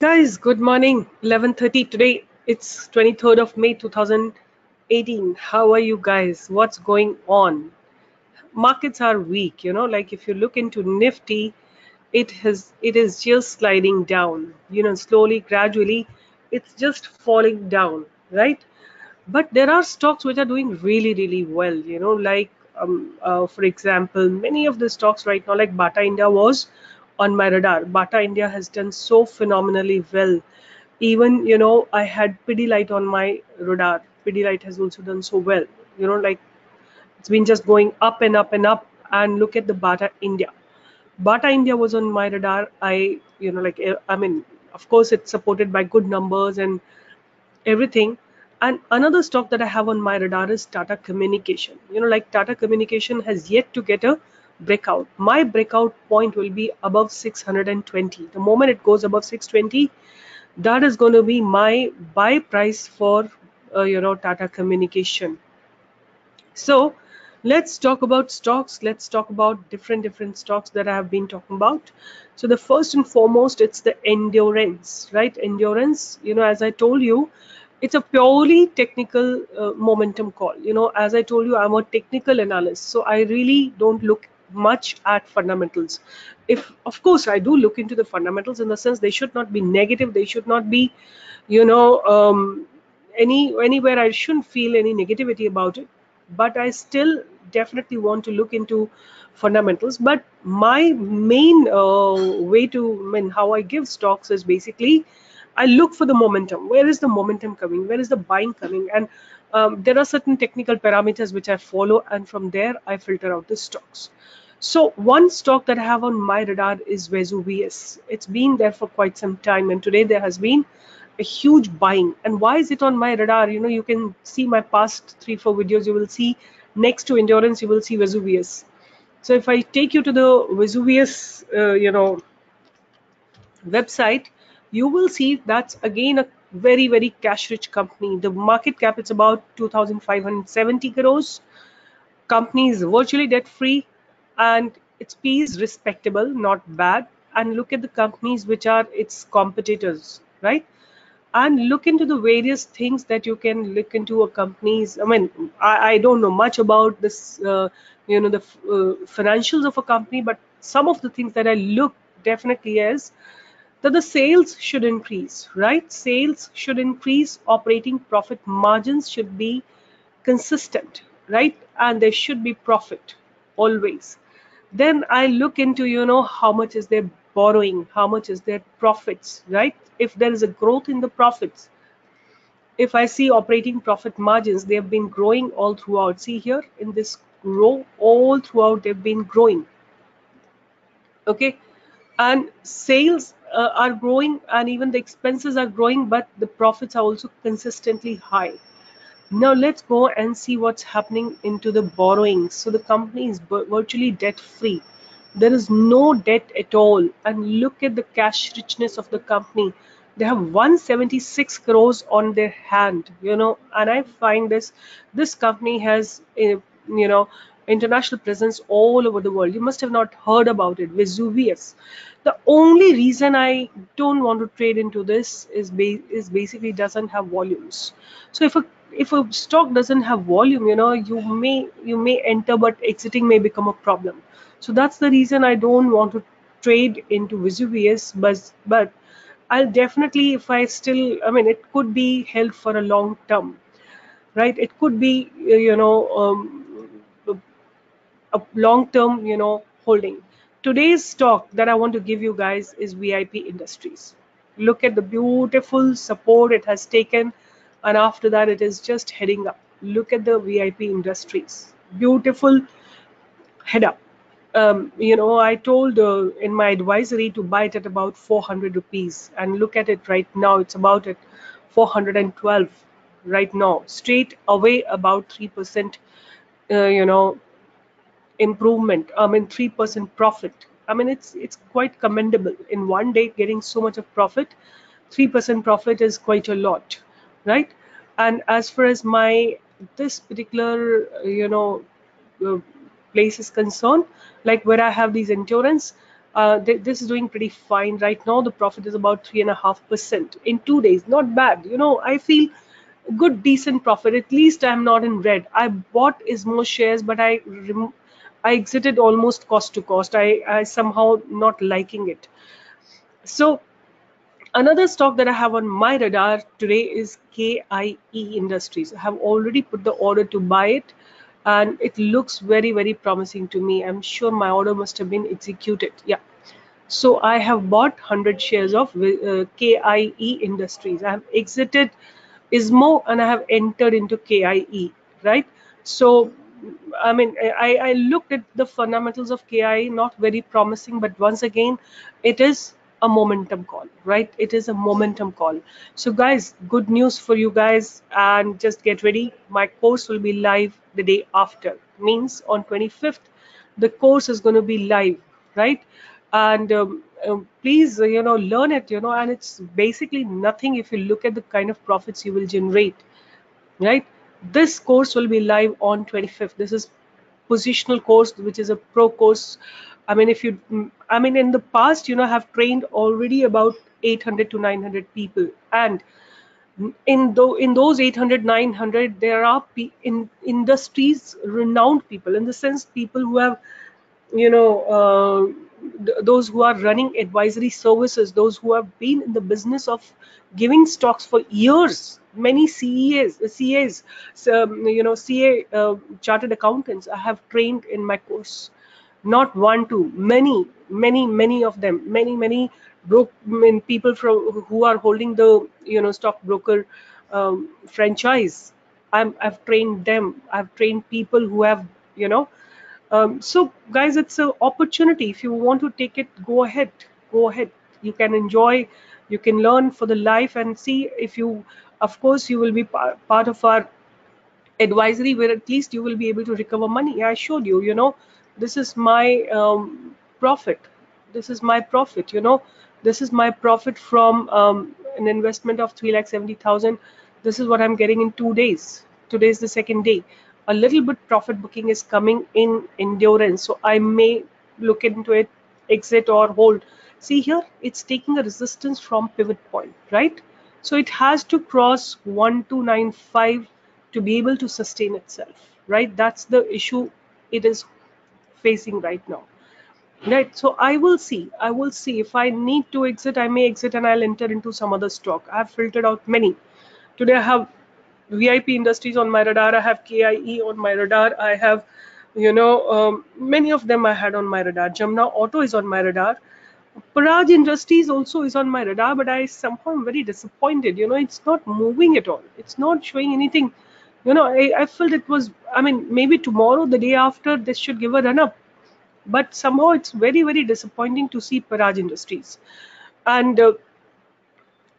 Guys, good morning. 11:30 today. It's 23rd of May 2018. How are you guys? What's going on? Markets are weak, like if you look into Nifty, it is just sliding down, slowly, gradually, it's just falling down, right? But there are stocks which are doing really, really well, like for example, many of the stocks right now, like Bata India was on my radar. Bata India has done so phenomenally well. Even, I had Pidilite on my radar. Pidilite has also done so well, like it's been just going up and up and up. And look at the Bata India. Bata India was on my radar. I mean, of course, it's supported by good numbers and everything. And another stock that I have on my radar is Tata Communication. Like Tata Communication has yet to get a breakout. My breakout point will be above 620. The moment it goes above 620, that is going to be my buy price for Tata Communication. So let's talk about stocks. Let's talk about different stocks that I have been talking about. So the first and foremost, it's the endurance, right? Endurance, as I told you, it's a purely technical momentum call. As I told you, I'm a technical analyst, so I really don't look much at fundamentals. If of course I do look into the fundamentals, in the sense they should not be negative, they should not be, you know um, anywhere I shouldn't feel any negativity about it, but I still definitely want to look into fundamentals. But my main way to, I mean, how I give stocks is basically I look for the momentum. Where is the momentum coming? Where is the buying coming? And there are certain technical parameters which I follow, and from there I filter out the stocks. So one stock that I have on my radar is Vesuvius. It's been there for quite some time, and today there has been a huge buying. And why is it on my radar? You can see my past 3-4 videos. You will see next to endurance, you will see Vesuvius. So if I take you to the Vesuvius, website, you will see that's again a very, very cash rich company. The market cap is about 2,570 crores. Company is virtually debt free, and its P is respectable, not bad. And look at the companies which are its competitors, right? And look into the various things that you can look into a company's. I mean, I don't know much about this, the financials of a company, but some of the things that I look definitely is that the sales should increase, right? Sales should increase, operating profit margins should be consistent, right? And there should be profit always. Then I look into, how much is their borrowing, how much is their profits, right? If there is a growth in the profits, if I see operating profit margins, they have been growing all throughout. See here in this row, all throughout they've been growing. Okay, and sales are growing, and even the expenses are growing, but the profits are also consistently high. Now let's go and see what's happening into the borrowings. So the company is virtually debt free. There is no debt at all. And look at the cash richness of the company. They have 176 crores on their hand, and I find this company has international presence all over the world. You must have not heard about it, Vesuvius. The only reason I don't want to trade into this is basically doesn't have volumes. So if a stock doesn't have volume, you may enter, but exiting may become a problem. So that's the reason I don't want to trade into Vesuvius. But I'll definitely, if I still, I mean, it could be held for a long term, right? It could be, a long term, holding. Today's stock that I want to give you guys is VIP Industries. Look at the beautiful support it has taken, and after that it is just heading up. Look at the VIP Industries, beautiful head up. I told in my advisory to buy it at about 400 rupees, and look at it right now, it's about at 412 right now, straight away about 3%, you know improvement. I mean, 3% profit. I mean, it's quite commendable. In one day getting so much of profit, 3% profit is quite a lot, right? And as far as my this particular uh, place is concerned, like where I have these endurance, This is doing pretty fine right now. The profit is about 3.5% in 2 days. Not bad. I feel good, decent profit. At least I'm not in red. I bought is more shares, but I exited almost cost to cost. I somehow not liking it. So another stock that I have on my radar today is KEI Industries. I have already put the order to buy it, and it looks very, very promising to me. I'm sure my order must have been executed. Yeah. So I have bought 100 shares of KEI Industries. I have exited 𝐎𝐿𝐼 and I have entered into KEI, right? So, I mean, I looked at the fundamentals of KEI, not very promising, but once again, it is a momentum call, right? It is a momentum call. So, guys, good news for you guys, and just get ready. My course will be live the day after, means on 25th, the course is going to be live, right? And please learn it, and it's basically nothing if you look at the kind of profits you will generate, right? This course will be live on 25th. This is positional course, which is a pro course. I mean, in the past, have trained already about 800 to 900 people, and in those 800 900 there are in industries renowned people, in the sense people who have you know those who are running advisory services, those who have been in the business of giving stocks for years, many CAs, CA chartered accountants I have trained in my course. Not one, two, many of them, many people from who are holding the stockbroker franchise. I've trained them. I've trained people who have you know so guys, it's an opportunity. If you want to take it, go ahead. Go ahead. You can enjoy, you can learn for the life, and see if you, of course, you will be part of our advisory, where at least you will be able to recover money. I showed you, this is my profit. This is my profit, this is my profit from an investment of 3,70,000. This is what I'm getting in 2 days. Today is the second day. A little bit profit booking is coming in endurance. So I may look into it, exit or hold. See here, it's taking a resistance from pivot point, right? So it has to cross 1295 to be able to sustain itself, right? That's the issue it is facing right now, right? So I will see if I need to exit, I may exit and I'll enter into some other stock. I've filtered out many. Today I have VIP Industries on my radar. I have KIE on my radar. I have many of them I had on my radar. Jamna Auto is on my radar. Paraj Industries also is on my radar, but I somehow am very disappointed. It's not moving at all. It's not showing anything. I felt it was, I mean, maybe tomorrow, the day after, this should give a run up. But somehow it's very, very disappointing to see Paraj Industries. And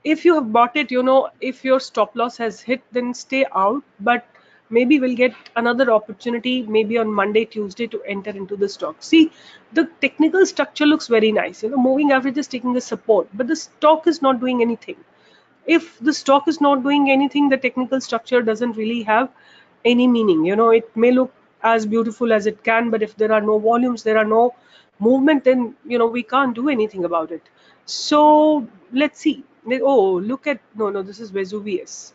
if you have bought it, if your stop loss has hit, then stay out. But maybe we'll get another opportunity, maybe on Monday, Tuesday, to enter into the stock. See, the technical structure looks very nice. Moving average is taking the support, but the stock is not doing anything. If the stock is not doing anything, the technical structure doesn't really have any meaning. It may look as beautiful as it can, but if there are no volumes, there are no movement, then we can't do anything about it. So let's see. Oh, look at, no, this is Vesuvius.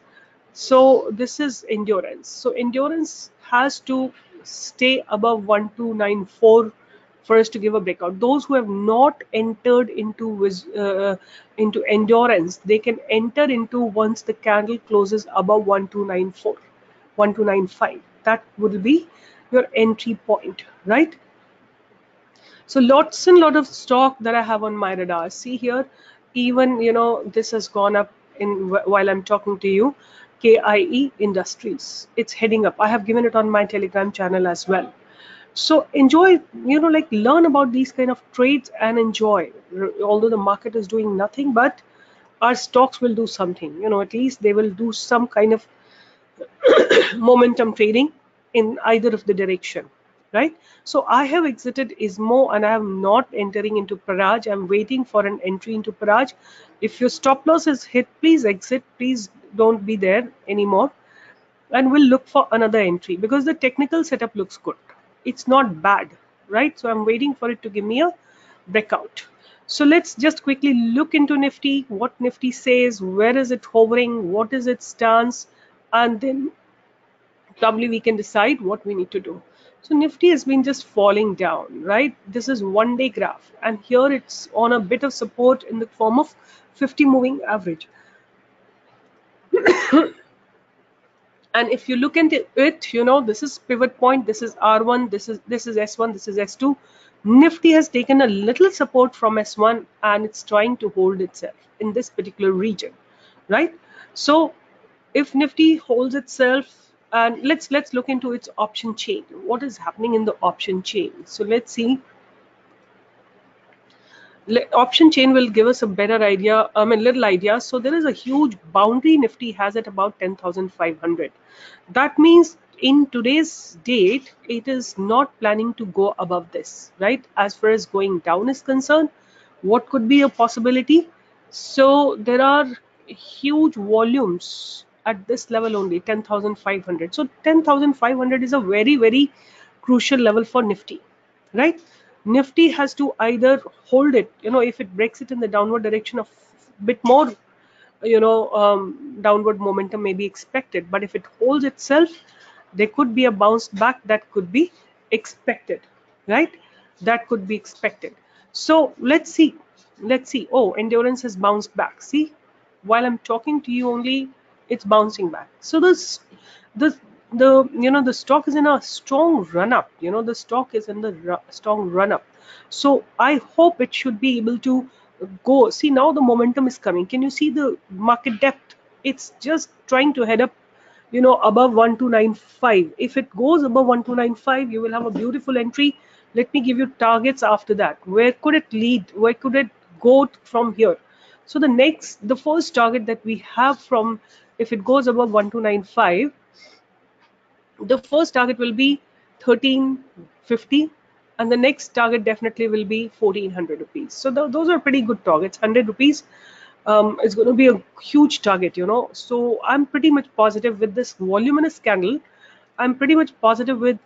So this is endurance. So endurance has to stay above 1294 for us to give a breakout. Those who have not entered into endurance, they can enter into once the candle closes above 1294, 1295. That would be your entry point, right? So lots and lot of stock that I have on my radar. See here, even this has gone up in while I'm talking to you. KIE Industries, it's heading up. I have given it on my Telegram channel as well. So enjoy, like learn about these kind of trades and enjoy. Although the market is doing nothing, but our stocks will do something. At least they will do some kind of momentum trading in either of the direction, right? So I have exited 𝐼𝐻 and I am not entering into Paraj. I'm waiting for an entry into Paraj. If your stop loss is hit, please exit. Please don't be there anymore, and we'll look for another entry, because the technical setup looks good. It's not bad, right? So I'm waiting for it to give me a breakout. So let's just quickly look into Nifty, what Nifty says, where is it hovering, what is its stance, and then probably we can decide what we need to do. So Nifty has been just falling down, right? This is 1 day graph, and here it's on a bit of support in the form of 50 moving average. And if you look into it, you know, this is pivot point, this is R1, this is S1, this is S2. Nifty has taken a little support from S1 and it's trying to hold itself in this particular region, right? So if Nifty holds itself, and let's look into its option chain. What is happening in the option chain? So let's see. Option chain will give us a better idea, little idea. So there is a huge boundary Nifty has at about 10,500. That means in today's date, it is not planning to go above this, right? As far as going down is concerned, what could be a possibility? So there are huge volumes at this level only, 10,500. So 10,500 is a very, very crucial level for Nifty, right? Nifty has to either hold it, you know, if it breaks it in the downward direction, of bit more, you know, downward momentum may be expected. But if it holds itself, there could be a bounce back that could be expected, right? That could be expected. So let's see. Let's see. Oh, endurance has bounced back. See, while I'm talking to you only, it's bouncing back. So the the stock is in a strong run up. You know, the stock is in the strong run up. So I hope it should be able to go. See, now the momentum is coming. Can you see the market depth? It's just trying to head up, you know, above 1295. If it goes above 1295, you will have a beautiful entry. Let me give you targets after that. Where could it lead? Where could it go from here? So the first target that we have from, if it goes above 1295, the first target will be 1350, and the next target definitely will be 1400 rupees. So those are pretty good targets. 100 rupees is going to be a huge target, you know. So I'm pretty much positive with this voluminous candle. I'm pretty much positive with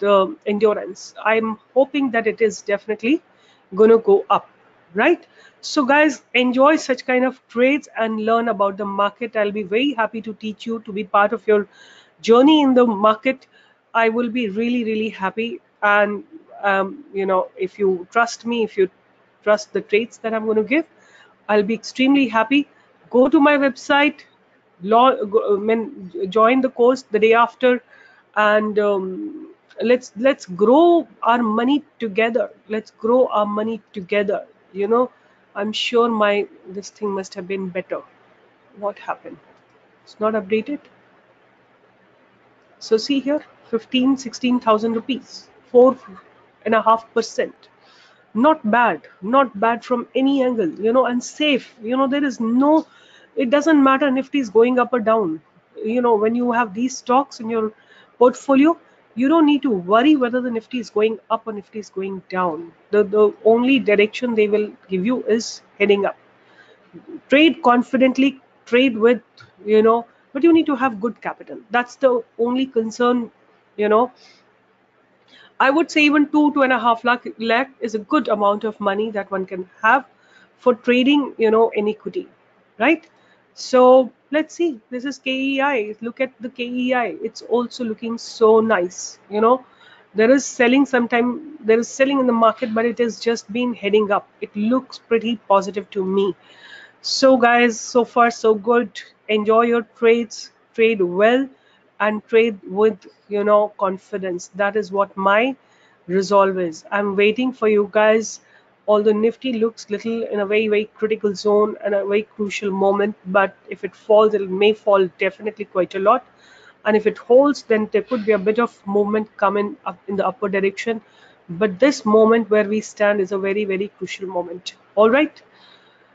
endurance. I'm hoping that it is definitely going to go up, right? So guys, enjoy such kind of trades and learn about the market. I'll be very happy to teach you, to be part of your journey in the market. I will be really, really happy. And you know, if you trust me, if you trust the trades that I'm going to give, I'll be extremely happy. Go to my website, join the course the day after, and let's grow our money together. Let's grow our money together. You know, I'm sure this thing must have been better. What happened? It's not updated. So see here, 16,000 rupees, 4.5%. Not bad, not bad from any angle, you know, and safe. You know, there is no, it doesn't matter Nifty is going up or down. You know, when you have these stocks in your portfolio, you don't need to worry whether the Nifty is going up or Nifty is going down. The only direction they will give you is heading up. Trade confidently, trade with, you know, but you need to have good capital. That's the only concern, you know. I would say even 2.5 lakh is a good amount of money that one can have for trading, you know, in equity, right? So let's see. This is KEI. Look at the KEI. It's also looking so nice. You know, there is selling sometime. There is selling in the market, but it has just been heading up. It looks pretty positive to me. So guys, so far so good. Enjoy your trades, trade well, and trade with, you know, confidence. That is what my resolve is. I'm waiting for you guys. Although Nifty looks little in a very, very critical zone and a very crucial moment, but if it falls, it may fall definitely quite a lot. And if it holds, then there could be a bit of movement coming up in the upper direction. But this moment where we stand is a very, very crucial moment. All right.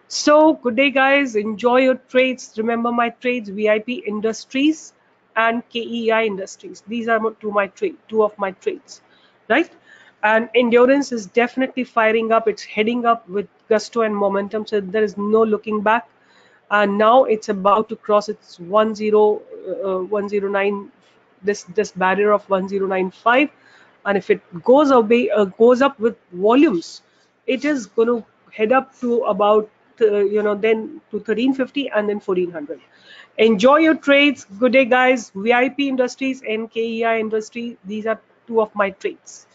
So good day guys, enjoy your trades. Remember my trades, VIP Industries and KEI Industries. These are two of my trades, right? And endurance is definitely firing up. It's heading up with gusto and momentum, so there is no looking back. And now it's about to cross its 109, this barrier of 1095. And if it goes up with volumes, it is going to head up to about then to 1350 and then 1400. Enjoy your trades. Good day, guys. VIP Industries and KEI Industry. These are two of my trades.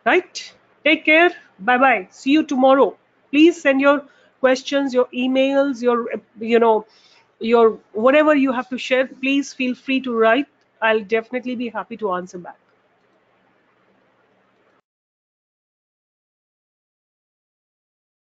Right? Take care. Bye bye. See you tomorrow. Please send your questions, your emails, your your whatever you have to share. Please feel free to write. I'll definitely be happy to answer back.